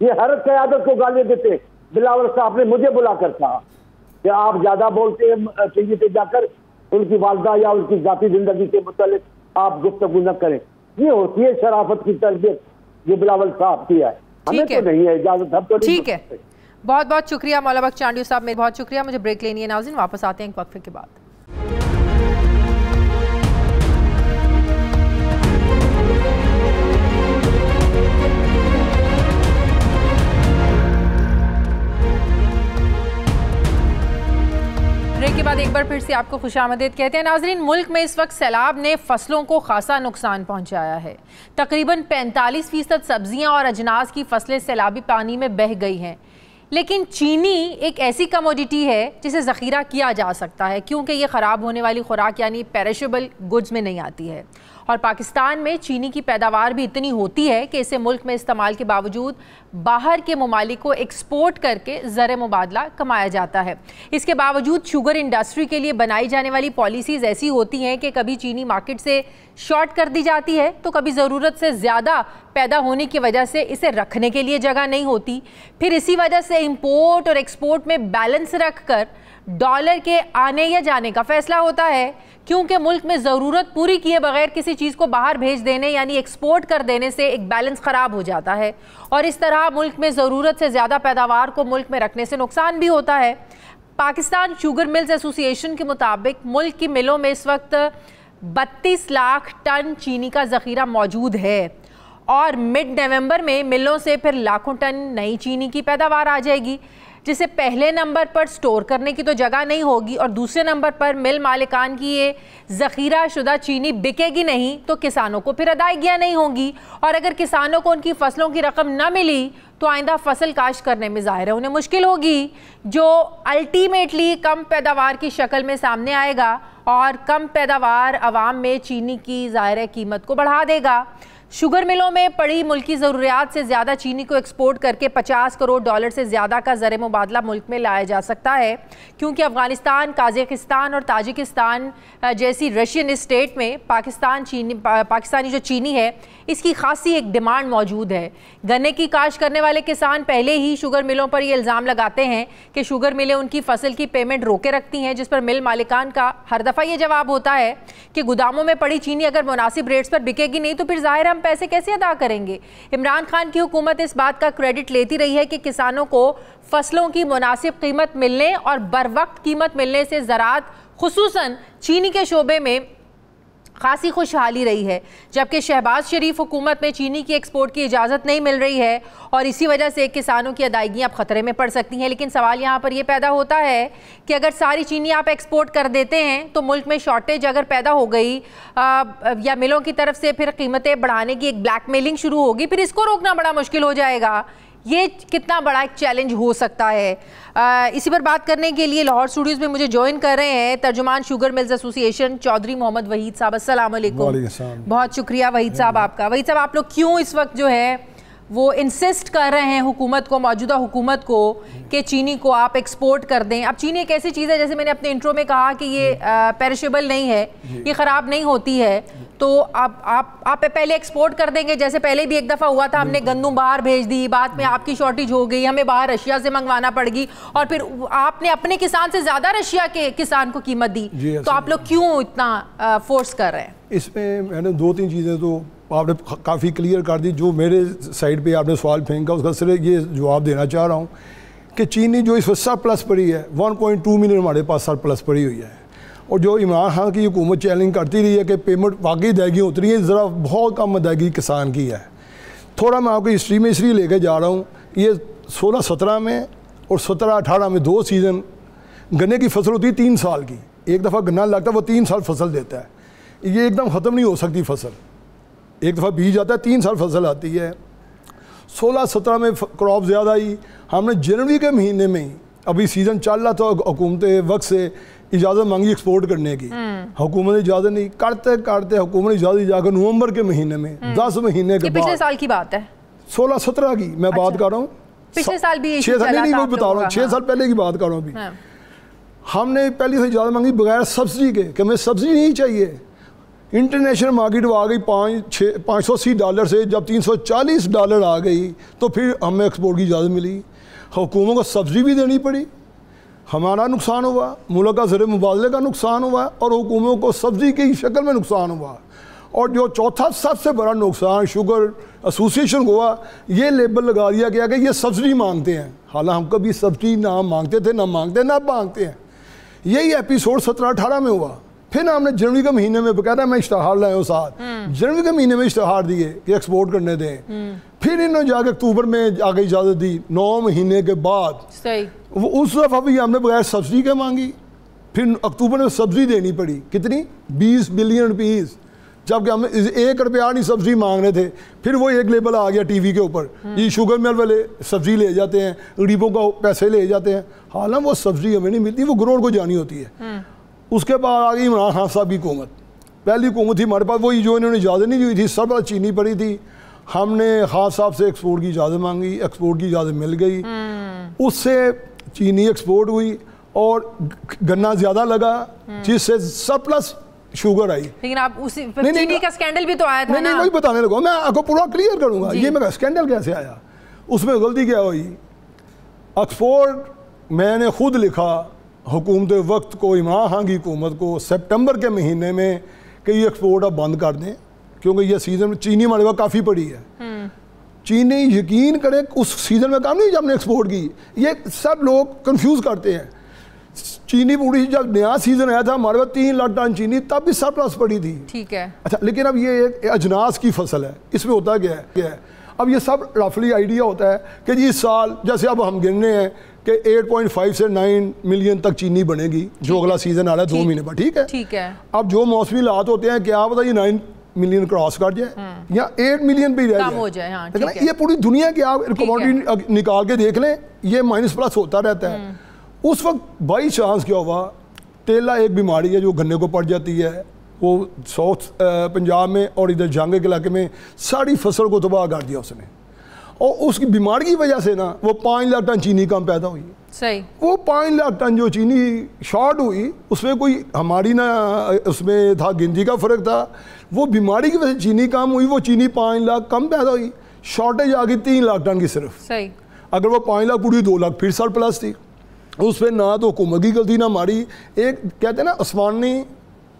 ये हर क़यादत को गालियां देते हैं। बिलावल साहब ने मुझे बुलाकर कहा कि आप ज्यादा बोलते हैं टीवी पे जाकर, उनकी वालदा या उनकी जाती जिंदगी के मुतालिक आप गुफ्तगू न करें। ये होती है शराफत की तरबियत, ये बिलावल साहब की है, हमें तो नहीं है इजाजत, हम तो ठीक है। बहुत बहुत शुक्रिया मौला बख्श चांडियो साहब, मेरे बहुत शुक्रिया। मुझे ब्रेक लेनी है नाज़रीन, वापस आते हैं एक वक्फे के बाद। ब्रेक के बाद एक बार फिर से आपको खुशामदीद कहते हैं नाजरीन। मुल्क में इस वक्त सैलाब ने फसलों को खासा नुकसान पहुंचाया है। तकरीबन 45% सब्जियां और अजनास की फसलें सैलाबी पानी में बह गई हैं। लेकिन चीनी एक ऐसी कमोडिटी है जिसे ज़ख़ीरा किया जा सकता है, क्योंकि ये ख़राब होने वाली खुराक यानी पेरिशेबल गुड्स में नहीं आती है। और पाकिस्तान में चीनी की पैदावार भी इतनी होती है कि इसे मुल्क में इस्तेमाल के बावजूद बाहर के ममालिक को एक्सपोर्ट करके ज़र मुबादला कमाया जाता है। इसके बावजूद शुगर इंडस्ट्री के लिए बनाई जाने वाली पॉलिसीज़ ऐसी होती हैं कि कभी चीनी मार्केट से शॉर्ट कर दी जाती है, तो कभी ज़रूरत से ज़्यादा पैदा होने की वजह से इसे रखने के लिए जगह नहीं होती। फिर इसी वजह से इंपोर्ट और एक्सपोर्ट में बैलेंस रख कर डॉलर के आने या जाने का फैसला होता है, क्योंकि मुल्क में ज़रूरत पूरी किए बगैर किसी चीज़ को बाहर भेज देने यानी एक्सपोर्ट कर देने से एक बैलेंस ख़राब हो जाता है और इस तरह मुल्क में ज़रूरत से ज़्यादा पैदावार को मुल्क में रखने से नुकसान भी होता है। पाकिस्तान शुगर मिल्स एसोसिएशन के मुताबिक मुल्क की मिलों में इस वक्त 32 लाख टन चीनी का ज़ख़ीरा मौजूद है और मिड नवंबर में मिलों से फिर लाखों टन नई चीनी की पैदावार आ जाएगी, जिसे पहले नंबर पर स्टोर करने की तो जगह नहीं होगी और दूसरे नंबर पर मिल मालिकान की ये ज़ख़ीरा शुदा चीनी बिकेगी नहीं तो किसानों को फिर अदायगियाँ नहीं होंगी और अगर किसानों को उनकी फसलों की रकम न मिली तो आइंदा फसल काश्त करने में ज़ाहिर है उन्हें मुश्किल होगी, जो अल्टीमेटली कम पैदावार की शक्ल में सामने आएगा और कम पैदावार अवाम में चीनी की ज़ाहिर कीमत को बढ़ा देगा। शुगर मिलों में पड़ी मुल्की ज़रूरियात से ज़्यादा चीनी को एक्सपोर्ट करके 50 करोड़ डॉलर से ज़्यादा का ज़र मुबादला मुल्क में लाया जा सकता है, क्योंकि अफ़गानिस्तान, काज़ाकिस्तान और ताजिकिस्तान जैसी रशियन स्टेट में पाकिस्तानी जो चीनी है इसकी खासी एक डिमांड मौजूद है। गन्ने की काश्त करने वाले किसान पहले ही शुगर मिलों पर ये इल्ज़ाम लगाते हैं कि शुगर मिलें उनकी फसल की पेमेंट रोके रखती हैं, जिस पर मिल मालिकान का हर दफ़ा ये जवाब होता है कि गोदामों में पड़ी चीनी अगर मुनासिब रेट्स पर बिकेगी नहीं तो फिर ज़ाहिर हम पैसे कैसे अदा करेंगे। इमरान खान की हुकूमत इस बात का क्रेडिट लेती रही है कि किसानों को फसलों की मुनासिब कीमत मिलने और बर वक्त कीमत मिलने से ज़राअत खुसूसन चीनी के शोबे में खासी खुशहाली रही है, जबकि शहबाज शरीफ हुकूमत में चीनी की एक्सपोर्ट की इजाज़त नहीं मिल रही है और इसी वजह से किसानों की अदायगियाँ अब ख़तरे में पड़ सकती हैं। लेकिन सवाल यहाँ पर यह पैदा होता है कि अगर सारी चीनी आप एक्सपोर्ट कर देते हैं तो मुल्क में शॉर्टेज अगर पैदा हो गई या मिलों की तरफ से फिर कीमतें बढ़ाने की एक ब्लैकमेलिंग शुरू होगी, फिर इसको रोकना बड़ा मुश्किल हो जाएगा। ये कितना बड़ा एक चैलेंज हो सकता है। इसी पर बात करने के लिए लाहौर स्टूडियोज़ में मुझे ज्वाइन कर रहे हैं तर्जुमान sugar mills association Chaudhry Mohammad Waheed sahab. अस्सलाम वालेकुम। बहुत शुक्रिया वहीद साहब आपका। वहीद साहब, आप लोग क्यों इस वक्त जो है वो इंसिस्ट कर रहे हैं हुकूमत को, मौजूदा हुकूमत को, कि चीनी को आप एक्सपोर्ट कर दें? अब चीनी एक ऐसी चीज़ है, जैसे मैंने अपने इंट्रो में कहा कि ये पेरिशेबल नहीं है, ये ख़राब नहीं होती है, तो आप पहले एक्सपोर्ट कर देंगे, जैसे पहले भी एक दफ़ा हुआ था, हमने गंदम बाहर भेज दी, बाद में आपकी शॉर्टेज हो गई, हमें बाहर रशिया से मंगवाना पड़ गई और फिर आपने अपने किसान से ज़्यादा रशिया के किसान को कीमत दी, तो आप लोग क्यों इतना फोर्स कर रहे हैं? इसमें मैंने 2-3 चीज़ें तो आपने काफ़ी क्लियर कर दी। जो मेरे साइड पे आपने सवाल फेंका उसका सिर्फ ये जवाब देना चाह रहा हूँ कि चीनी जो इस वक्त सरप्लस पड़ी है, 1.2 मिलियन हमारे पास सरप्लस पड़ी हुई है, और जो इमरान खान की हुकूमत चैलेंज करती रही है कि पेमेंट वाकई अदायगी उतरी है, ज़रा बहुत कम अदायगी किसान की है। थोड़ा मैं आपको हिस्ट्री में इसलिए लेके जा रहा हूँ, ये 16-17 में और 17-18 में 2 सीज़न गन्ने की फसल होती है 3 साल की। एक दफ़ा गन्ना लगता है वो 3 साल फसल देता है, ये एकदम ख़त्म नहीं हो सकती फसल। एक दफ़ा बीज आता है 3 साल फसल आती है। 16-17 में क्रॉप ज़्यादा आई, हमने जनवरी के महीने में ही, अभी सीज़न चल रहा था, हुकूमत वक्त से इजाज़त मांगी एक्सपोर्ट करने की, हुकूमत ने इजाज़त नहीं, करते करते हुकूमत ने इजाज़त जाकर नवंबर के महीने में 10 महीने के बाद, पिछले साल की बात है, 16-17 की मैं बात कर रहा हूँ, पिछले साल भी 6 साल नहीं बता रहा हूँ, 6 साल पहले की बात कर रहा हूँ। अभी हमने पहले से इजाज़त मांगी बगैर सब्सिडी के कि हमें सब्सिडी नहीं चाहिए। इंटरनेशनल मार्केट आ गई $580 से, जब $340 आ गई तो फिर हमें एक्सपोर्ट की इजाज़त मिली। हुकूमत को सब्सिडी भी देनी पड़ी, हमारा नुकसान हुआ, मुल्क का ज़र मुबादले का नुकसान हुआ और हुकूमत को सब्सिडी की शक्ल में नुकसान हुआ। और जो चौथा सबसे बड़ा नुकसान शुगर एसोसिएशन को हुआ, ये लेबल लगा दिया गया कि ये सब्सिडी मांगते हैं। हालांकि हम कभी सब्सिडी ना मांगते थे, ना मांगते, ना मांगते हैं। यही एपिसोड 17-18 में हुआ। फिर हमने जनवरी के महीने में बकायदा मैं इश्तहार लाए हूँ साथ, जनवरी के महीने में इश्तहार दिए कि एक्सपोर्ट करने दें। फिर इन्होंने जाके अक्टूबर में आगे इजाज़त दी, 9 महीने के बाद। सही। वो उस दफ़ा भी हमने बगैर सब्सिडी के मांगी, फिर अक्टूबर में सब्सिडी देनी पड़ी। कितनी? 20 बिलियन रुपीज़, जबकि हम 1 रुपया नहीं सब्सिडी मांग रहे थे। फिर वो एक लेबल आ गया टीवी के ऊपर, ये शुगर मिल वाले सब्सिडी ले जाते हैं, गरीबों को पैसे ले जाते हैं। हालांकि वो सब्सिडी हमें नहीं मिलती, वो ग्रोवर को जानी होती है। उसके बाद आ गई इमरान खान साहब की हुकूमत। पहली हुकूमत थी हमारे पास, वही जो इन्होंने इजाज़त नहीं दी थी, सब चीनी पड़ी थी। हमने खान साहब से एक्सपोर्ट की इजाज़त मांगी, एक्सपोर्ट की इजाज़त मिल गई, उससे चीनी एक्सपोर्ट हुई और गन्ना ज़्यादा लगा, जिससे सरप्लस शुगर आई। लेकिन आप उसी चीनी का स्कैंडल भी तो आया था ना? नहीं, वही बताने लगा, मैं आपको पूरा क्लियर करूँगा। ये मेरा स्कैंडल कैसे आया, उसमें गलती क्या हुई। एक्सपोर्ट मैंने खुद लिखा हुकूमत वक्त को, इमरान खान की हुकूमत को, सितंबर के महीने में कि ये एक्सपोर्ट अब बंद कर दें, क्योंकि ये सीज़न में चीनी हमारे पास काफ़ी पड़ी है। चीनी यकीन करें उस सीज़न में काम नहीं जब हमने एक्सपोर्ट की, ये सब लोग कंफ्यूज करते हैं। चीनी पूरी जब नया सीज़न आया था हमारे पास 3 लाख टन चीनी तब भी सरप्लस पड़ी थी। ठीक है। अच्छा, लेकिन अब ये एक अजनास की फसल है, इसमें होता क्या है, अब ये सब रफली आइडिया होता है कि जी इस साल जैसे अब हम गिनने हैं कि 8.5 से 9 मिलियन तक चीनी बनेगी, जो अगला सीज़न आ रहा है 2 महीने पर। ठीक है। अब जो मौसमी हालात होते हैं, क्या पता ये 9 मिलियन क्रॉस कर जाए या 8 मिलियन पे रह जाए। हाँ, ये पूरी दुनिया की आप कमोडिटी निकाल के देख लें, ये माइनस प्लस होता रहता है। उस वक्त बाई चांस क्या हुआ, तेला एक बीमारी है जो गन्ने को पड़ जाती है, वो साउथ पंजाब में और इधर जंग के इलाके में सारी फसल को तबाह कर दिया उसने। और उसकी बीमारी की वजह से ना वो 5 लाख टन चीनी कम पैदा हुई। सही। वो 5 लाख टन जो चीनी शॉर्ट हुई, उसमें कोई हमारी ना उसमें था गिनती का फ़र्क था, वो बीमारी की वजह से चीनी कम हुई, वो चीनी 5 लाख कम पैदा हुई, शॉर्टेज आ गई 3 लाख टन की सिर्फ। सही। अगर वो 5 लाख पूरी 2 लाख फिर साल प्लस थी। उस पर ना तो हुकूमत की गलती ना हमारी, एक कहते हैं ना आसमानी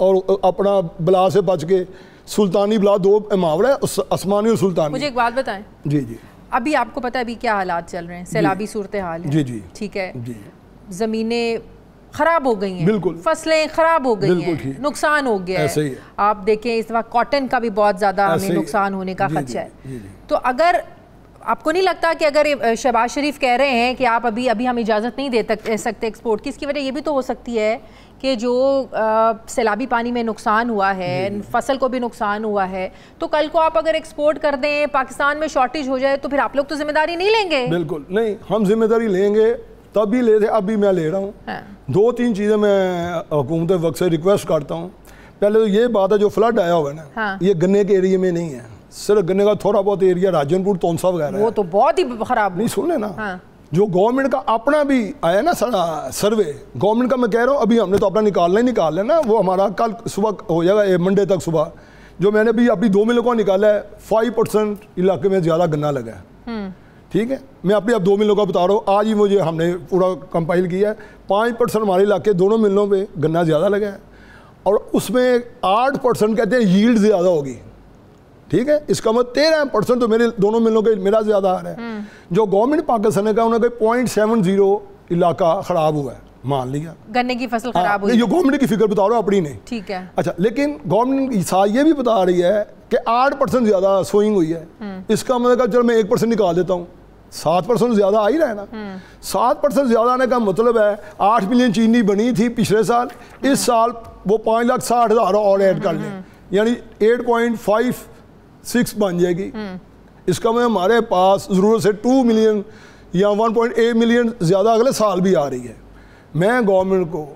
और अपना बला से बच के सुल्तानी बला, 2 मुहावरा है, आसमानी और सुल्तानी। मुझे एक बात बताएं। जी। अभी आपको पता है अभी क्या हालात चल रहे हैं, सैलाबी सूरत हाल है। जी। ठीक है जी। ज़मीनें ख़राब हो गई हैं, बिल्कुल, फसलें ख़राब हो गई हैं, नुकसान हो गया है। आप देखें इस वक्त कॉटन का भी बहुत ज़्यादा हमें नुकसान होने का खदशा है। तो अगर आपको नहीं लगता कि अगर शहबाज शरीफ कह रहे हैं कि आप अभी हम इजाज़त नहीं दे सकते एक्सपोर्ट की, इसकी वजह ये भी तो हो सकती है कि जो सैलाबी पानी में नुकसान हुआ है, फसल को भी नुकसान हुआ है, तो कल को आप अगर एक्सपोर्ट कर दें, पाकिस्तान में शॉर्टेज हो जाए, तो फिर आप लोग तो जिम्मेदारी नहीं लेंगे? बिल्कुल नहीं, हम जिम्मेदारी लेंगे, तब भी ले थे, अब भी मैं ले रहा हूँ। हाँ। 2-3 चीज़ें मैं हुकूमत वक्त से रिक्वेस्ट करता हूँ। पहले तो ये बात है, जो फ्लड आया हुआ है ना, हाँ। ये गन्ने के एरिया में नहीं है, सिर्फ गन्ने का थोड़ा बहुत एरिया राजनपुर, तोनसा वगैरह, वो तो बहुत ही खराब। नहीं सुन लेना, हाँ। जो गवर्नमेंट का अपना भी आया ना सारा सर्वे, गवर्नमेंट का मैं कह रहा हूँ, अभी हमने तो अपना निकाल लेना, वो हमारा कल सुबह हो जाएगा, मंडे तक सुबह। जो मैंने भी अपनी 2 मिलों का निकाला है, 5% इलाके में ज़्यादा गन्ना लगा है। ठीक है, मैं अपनी अब 2 मिलों का बता रहा हूँ, आज ही मुझे हमने पूरा कंपाइल किया है। 5% हमारे इलाके दोनों मिलों पे गन्ना ज़्यादा लगा है, और उसमें 8% कहते हैं यील्ड ज़्यादा होगी। ठीक है, इसका मतलब 13% तो मेरे दोनों मिलों के मेरा ज़्यादा आ रहा है। जो गवर्नमेंट पाकिस्तान का उन्होंने 0.70 इलाका ख़राब हुआ है, मान लिया गन्ने की फसल खराब हुई। जो गवर्नमेंट की फिगर बता रहा हूँ अपनी नहीं। ठीक है। अच्छा, लेकिन गवर्नमेंट ये भी बता रही है कि 8% ज़्यादा सोइंग हुई है। इसका मतलब चलो मैं 1% निकाल देता हूँ, 7% ज़्यादा आ ही रहा है ना। 7% ज़्यादा आने का मतलब है 8 मिलियन चीनी बनी थी पिछले साल, इस साल वो 5,60,000 और ऐड कर लें, यानी 8.56 बन जाएगी। इसका मतलब हमारे पास ज़रूरत से 2 मिलियन या 1.8 मिलियन ज़्यादा अगले साल भी आ रही है। मैं गवर्नमेंट को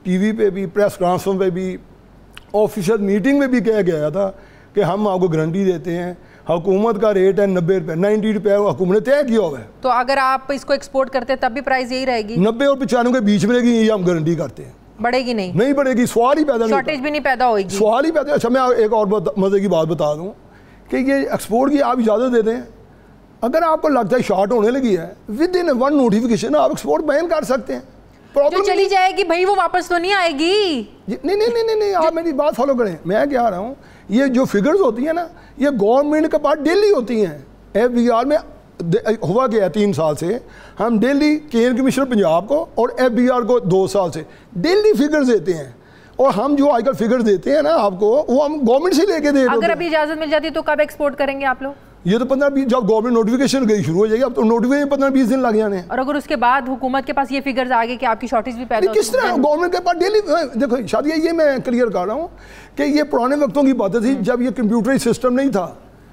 टीवी पे भी, प्रेस कॉन्फ्रेंस पे भी, ऑफिशियल मीटिंग में भी कह गया था कि हम आपको गारंटी देते हैं, हुकूमत का रेट है 90 रुपये, 90 रुपये हुकूमत ने तय किया हुआ है। तो अगर आप इसको एक्सपोर्ट करते हैं तब भी प्राइस यही रहेगी? 90 और 95 के बीच में रहेगी, ये हम गारंटी करते हैं। बढ़ेगी नहीं? नहीं बढ़ेगी, सवाल ही पैदा नहीं, शॉर्टेज भी नहीं पैदा होगी, सवाल ही पैदा। अच्छा, मैं एक और मजे की बात बता दूं कि ये एक्सपोर्ट की आप इजाज़त दे दें, अगर आपको लगता है शॉर्ट होने लगी है, विद इन वन नोटिफिकेशन आप एक्सपोर्ट बैन कर सकते हैं। जो चली जाएगी भाई वो वापस तो नहीं आएगी। नहीं, आप मेरी बात फॉलो करें। मैं क्या रहा हूँ, ये जो फिगर्स होती हैं ना, ये गवर्नमेंट के पास डेली होती हैं। FBR में हुआ गया 3 साल से, हम डेली केंद्रीय कमिश्नर पंजाब को और FBR को 2 साल से डेली फिगर्स देते हैं। और हम जो आजकल फिगर्स देते हैं ना आपको, वो हम गवर्नमेंट से लेके दे रहे हैं। अगर अभी इजाजत मिल जाती तो कब एक्सपोर्ट करेंगे आप लोग? ये तो 15-20 जब गवर्नमेंट नोटिफिकेशन गई शुरू हो जाएगी। अब तो नोटिफिकेशन 15-20 दिन लग जाने हैं। और अगर उसके बाद हुकूमत के पास ये फिगर्स आ गए कि आपकी शॉर्टेज भी पैदा किस तरह गवर्नमेंट के पास डेली, देखो शायद ये मैं क्लियर कर रहा हूँ कि ये पुराने वक्तों की बातें थी जब ये कंप्यूटराइज सिस्टम नहीं था,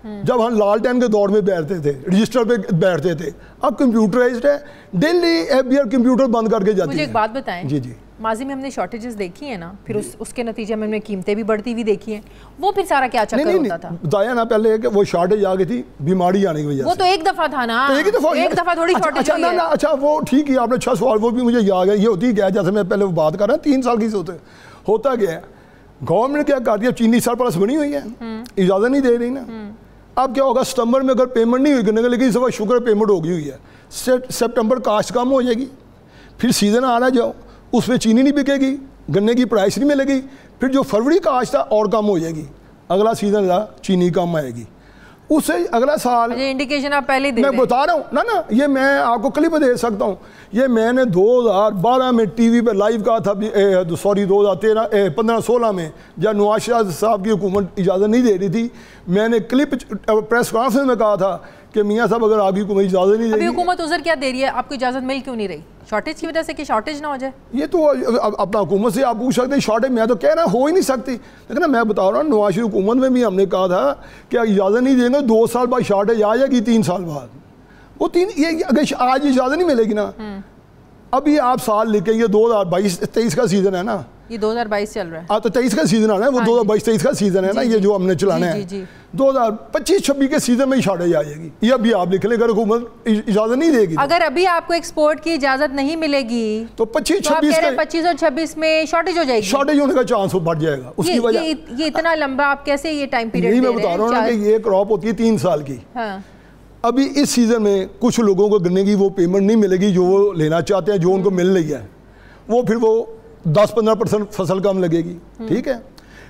जब हम लालटेन के दौर में बैठते थे, रजिस्टर पे बैठते थे। अब कंप्यूटराइज्ड है, डेली FBR कंप्यूटर बंद करके जाती है। मुझे एक बात बताएं, जी माजी में हमने शॉर्टेजेस देखी है ना, फिर उसके नतीजे में हमने कीमतें भी बढ़ती हुई देखी हैं, वो फिर सारा क्या चक्कर होता था? बताया ना पहले कि वो शॉर्टेज आ गई थी बीमारी आने की वजह से। वो तो एक दफा था ना, तो एक दफा थोड़ी शॉर्टेज हुई है। अच्छा वो ठीक है, आपने अच्छा सवाल, वो भी मुझे याद है। ये होती क्या है, जैसे मैं पहले वो बात कर रहा हूँ 3 साल की होता गया है, गवर्नमेंट क्या करती है, चीनी सरप्लस बनी हुई है, इजाजत नहीं दे रही ना। अब क्या होगा, सितंबर में अगर पेमेंट नहीं हुई, लेकिन इस दफा शुक्र पेमेंट हो गई हुई है, सितंबर कास्ट कम हो जाएगी, फिर सीजन आ रहा जाओ, उसमें चीनी नहीं बिकेगी, गन्ने की प्राइस नहीं मिलेगी, फिर जो फरवरी कास्ट था और कम हो जाएगी, अगला सीजन चीनी कम आएगी, उससे अगला साल। ये इंडिकेशन आप पहले दे रहे हैं। मैं बता रहा हूँ ना, ये मैं आपको क्लिप दे सकता हूँ। ये मैंने 2012 में टीवी पे लाइव कहा था, सॉरी 2015-16 में, जब नवाज शरीफ साहब की हुकूमत इजाज़त नहीं दे रही थी, मैंने क्लिप प्रेस कॉन्फ्रेंस में कहा था कि मियाँ साहब अगर आपकी हुकूमत इजाज़त नहीं देगी। हुकूमत उधर क्या दे रही है, आपको इजाज़त मिल क्यों नहीं रही? शॉर्टेज की वजह से कि शॉर्टेज ना हो जाए? ये तो अपना हुकूमत से आप पूछ सकते हैं, शॉर्टेज मैं तो कह रहा हो ही नहीं सकती। लेकिन मैं बता रहा हूँ, नवाज शरीफ हुकूमत में भी हमने कहा था कि इजाज़त नहीं देंगे, 2 साल बाद शॉर्टेज आ जाएगी, 3 साल बाद। वो 3 ये अगर आज इजाज़त नहीं मिलेगी ना, अभी आप साल लेके, ये 2022-23 का सीज़न है ना, ये 2022 चल रहा है। तो 23 का सीजन आना है, वो 2022-23 का सीजन है ना, ये जो हमने चलाना है। 2025-26 के सीजन में ही शॉर्टेज आ जाएगी। ये अभी आप लिख लें, अगर हुकूमत इजाजत नहीं देगी, अगर अभी आपको एक्सपोर्ट की इजाजत नहीं मिलेगी तो 25 और 26 में शॉर्टेज हो जाएगी। शॉर्टेज होने का चांस बढ़ जाएगा। उसकी वजह ये इतना लंबा आप कैसे ये टाइम पीरियड? यही मैं बता रहा हूँ ना कि ये क्रॉप होती है 3 साल की। अभी इस सीजन में कुछ लोगों को गन्ने की वो पेमेंट नहीं मिलेगी जो वो लेना चाहते हैं, जो उनको मिल रही है, वो फिर वो 10-15% फसल कम लगेगी, ठीक है।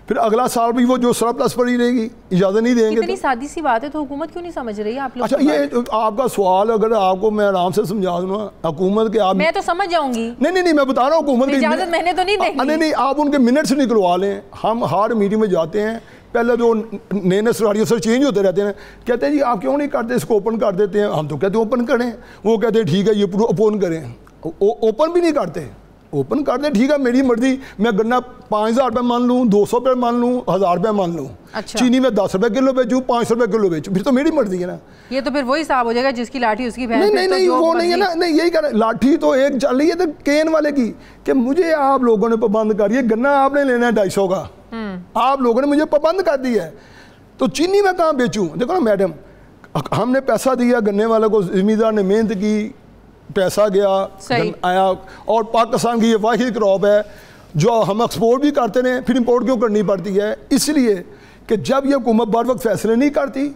फिर अगला साल भी वो जो सरप्लस पड़ी रहेगी, इजाज़त नहीं देंगे। इतनी सादी सी बात है, तो हुकूमत क्यों नहीं समझ रही है आप लोग? अच्छा, ये आपका सवाल अगर आपको मैं आराम से समझा दूँ हुकूमत के, आप मैं तो समझ जाऊंगी। नहीं, मैं बता रहा हूँ हुकूमत की इजाज़त मैंने तो नहीं देनी। नहीं, आप उनके मिनट्स निकलवा लें। हम हर मीटिंग में जाते हैं, पहले जो नए सरारियों से चेंज होते रहते हैं, कहते हैं जी आप क्यों नहीं करते, इसको ओपन कर देते हैं। हम तो कहते हैं ओपन करें, वो कहते हैं ठीक है ये ओपन करें, ओपन भी नहीं करते। ओपन कर दे, ठीक है मेरी मर्जी, मैं गन्ना 5000 रुपये मान लूँ, 200 रुपये मान लूँ, 1000 रुपये मान लूँ। अच्छा। चीनी में 10 रुपये किलो बेचूँ, 500 रुपये किलो बेचूँ, फिर तो मेरी मर्जी है ना। ये तो फिर वही हिसाब हो जाएगा जिसकी लाठी उसकी भैंस। नहीं, वो नहीं है ना। नहीं, यही कर लाठी तो एक चल रही है तो केन वाले की, कि मुझे आप लोगों ने पाबंद करिए, गन्ना आपने लेना है 250 का, आप लोगों ने मुझे पाबंद कर दिया है, तो चीनी में कहाँ बेचूँ? देखो ना मैडम, हमने पैसा दिया गन्ने वाले को, जिम्मेदार ने मेहनत की, पैसा गया आया, और पाकिस्तान की ये वाहिद क्रॉप है जो हम एक्सपोर्ट भी करते रहे, फिर इंपोर्ट क्यों करनी पड़ती है? इसलिए कि जब ये हुकूमत बर वक्त फैसले नहीं करती,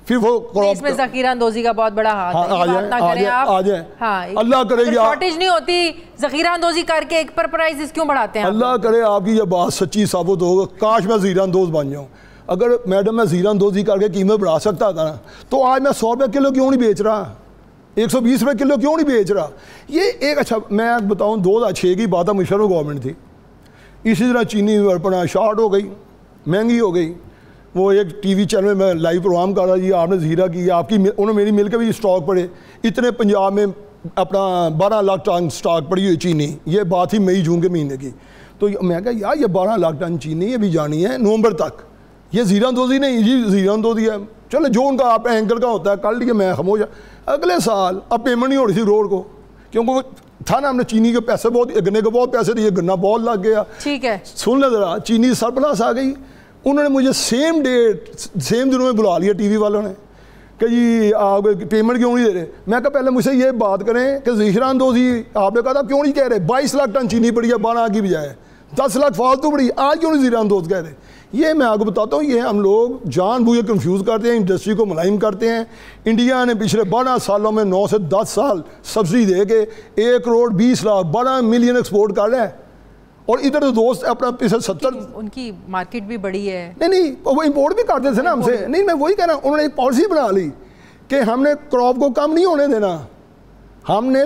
फिर वो क्रॉप इसमें ज़ख़ीरा अंदोज़ी का बहुत बड़ा हाथ है। आ जाए अल्लाह करे, शॉर्टेज नहीं होती, ज़ख़ीरा अंदोज़ी करके एक पर प्राइस क्यों बढ़ाते हैं? अल्लाह करे आपकी ये बात सच्ची साबित हो, काश मैं ज़ीरा अंदोज़ बन जाऊँ। अगर मैडम मैं ज़ीरा अंदोज़ी करके कीमत बढ़ा सकता था ना, तो आज मैं 100 रुपये किलो क्यों नहीं बेच रहा, 120 रुपये किलो क्यों नहीं बेच रहा? ये एक, अच्छा मैं बताऊँ 2006 की बात है, मुशर्रफ गवर्नमेंट थी, इसी तरह चीनी अपना शॉर्ट हो गई, महंगी हो गई। वो एक टीवी चैनल में मैं लाइव प्रोग्राम कर रहा जी, आपने ज़ीरा की, आपकी उन्होंने मेरी मिल के भी स्टॉक पड़े, इतने पंजाब में अपना 12 लाख टन स्टॉक पड़ी हुई चीनी। ये बात ही मई जून के महीने की। तो मैं कहा यार ये 12 लाख टन चीनी अभी जानी है नवंबर तक, ये ज़ीरा अंदोज़ी नहीं जी, ज़ीरा अंदोज़ी है, चलो जो उनका आप एंकर का होता है कर लिए, मैं खामोश। अगले साल अब पेमेंट नहीं हो रही थी रोड को, क्योंकि वो था ना, हमने चीनी के पैसे बहुत, गन्ने के बहुत पैसे दिए, गन्ना बहुत लग गया। ठीक है, सुन ले ज़रा, चीनी सरप्लस आ गई। उन्होंने मुझे सेम डेट सेम दिनों में बुला लिया टीवी वालों ने कि जी आप पेमेंट क्यों नहीं दे रहे। मैं कहा पहले मुझसे ये बात करें कि ज़ख़ीरा अंदोज़ी आपने कहा था क्यों नहीं कह रहे, 22 लाख टन चीनी पड़ी है 12 की बजाय, 10 लाख फालतू पड़ी, आज क्यों नहीं ज़ख़ीरा अंदोज़ कह रहे? ये मैं आपको बताता हूँ, ये हम लोग जानबूझ के कंफ्यूज करते हैं, इंडस्ट्री को मुलायम करते हैं। इंडिया ने पिछले 12 सालों में 9 से 10 साल सब्सिडी दे के 1 करोड़ 20 लाख 12 मिलियन एक्सपोर्ट कर रहा है, और इधर तो दोस्त अपना पिछले 70 उनकी मार्केट भी बड़ी है। नहीं वो इंपोर्ट भी करते थे ना हमसे। नहीं, मैं वही कह रहा हूँ, उन्होंने एक पॉलिसी बना ली कि हमने क्रॉप को कम नहीं होने देना। हमने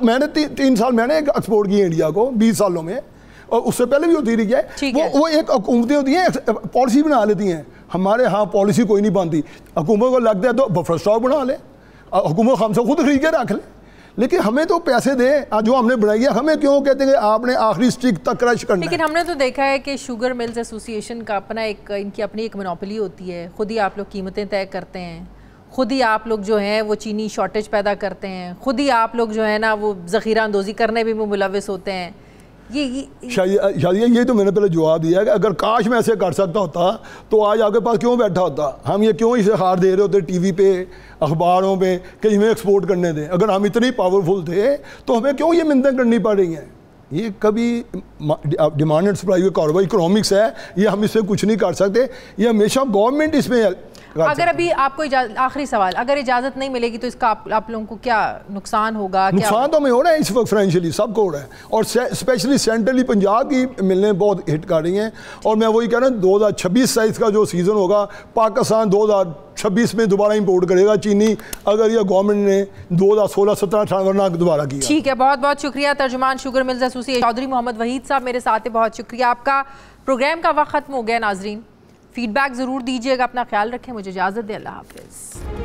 मैंने 3 साल मैंने एक्सपोर्ट किए इंडिया को 20 सालों में, और उससे पहले भी होती रही है। वो एक हुकूमतें होती हैं, पॉलिसी बना लेती हैं। हमारे यहाँ पॉलिसी कोई नहीं बनती। हुकूमत को लगता है तो बफर स्टॉक बना ले, हुकूमत हमसे खुद खरीद के रख ले, लेकिन हमें तो पैसे दें जो हमने बनाई है। हमें क्यों कहते हैं कि आपने आखिरी स्टिक तक क्रश करना है। लेकिन हमने तो देखा है कि शुगर मिल्स एसोसिएशन का इनकी अपनी एक मोनोपोली होती है। खुद ही आप लोग कीमतें तय करते हैं, खुद ही आप लोग जो हैं वो चीनी शॉर्टेज पैदा करते हैं, खुद ही आप लोग जो है ना वो ज़ख़ीरा अंदोज़ी करने भी मुलविस होते हैं। ये तो मैंने पहले जवाब दिया कि अगर काश मैं ऐसे कर सकता होता तो आज आपके पास क्यों बैठा होता। हम ये क्यों इश्तेहार दे रहे होते टीवी पे, अखबारों पे कि हमें एक्सपोर्ट करने दें। अगर हम इतने पावरफुल थे तो हमें क्यों ये मिन्नतें करनी पड़ रही हैं। ये कभी डिमांड एंड सप्लाई का कारोबार इकोनॉमिक्स है, ये हम इससे कुछ नहीं कर सकते। ये हमेशा गवर्नमेंट इसमें। अगर अभी आपको आखिरी सवाल, अगर इजाज़त नहीं मिलेगी तो इसका आप लोगों को क्या नुकसान होगा? नुकसान तो हमें हो रहा है इस वक्त, फाइनेंशियली सबको हो रहा है, और स्पेशली सेंट्रली पंजाब की मिलें बहुत हिट कर रही हैं। और मैं वही कह रहा हूँ 2026-27 का जो सीज़न होगा, पाकिस्तान 2026 में दोबारा इंपोर्ट करेगा चीनी, अगर ये गवर्नमेंट ने 2016-17-18 दोबारा किया। ठीक है, बहुत बहुत शुक्रिया। तर्जुमान sugar mills association Chaudhry Mohammad Waheed sahab मेरे साथ है, बहुत शुक्रिया आपका। प्रोग्राम का वक्त ख़त्म हो गया नाजरीन, फीडबैक ज़रूर दीजिएगा, अपना ख्याल रखें, मुझे इजाज़त दें, अल्लाह हाफ़िज़।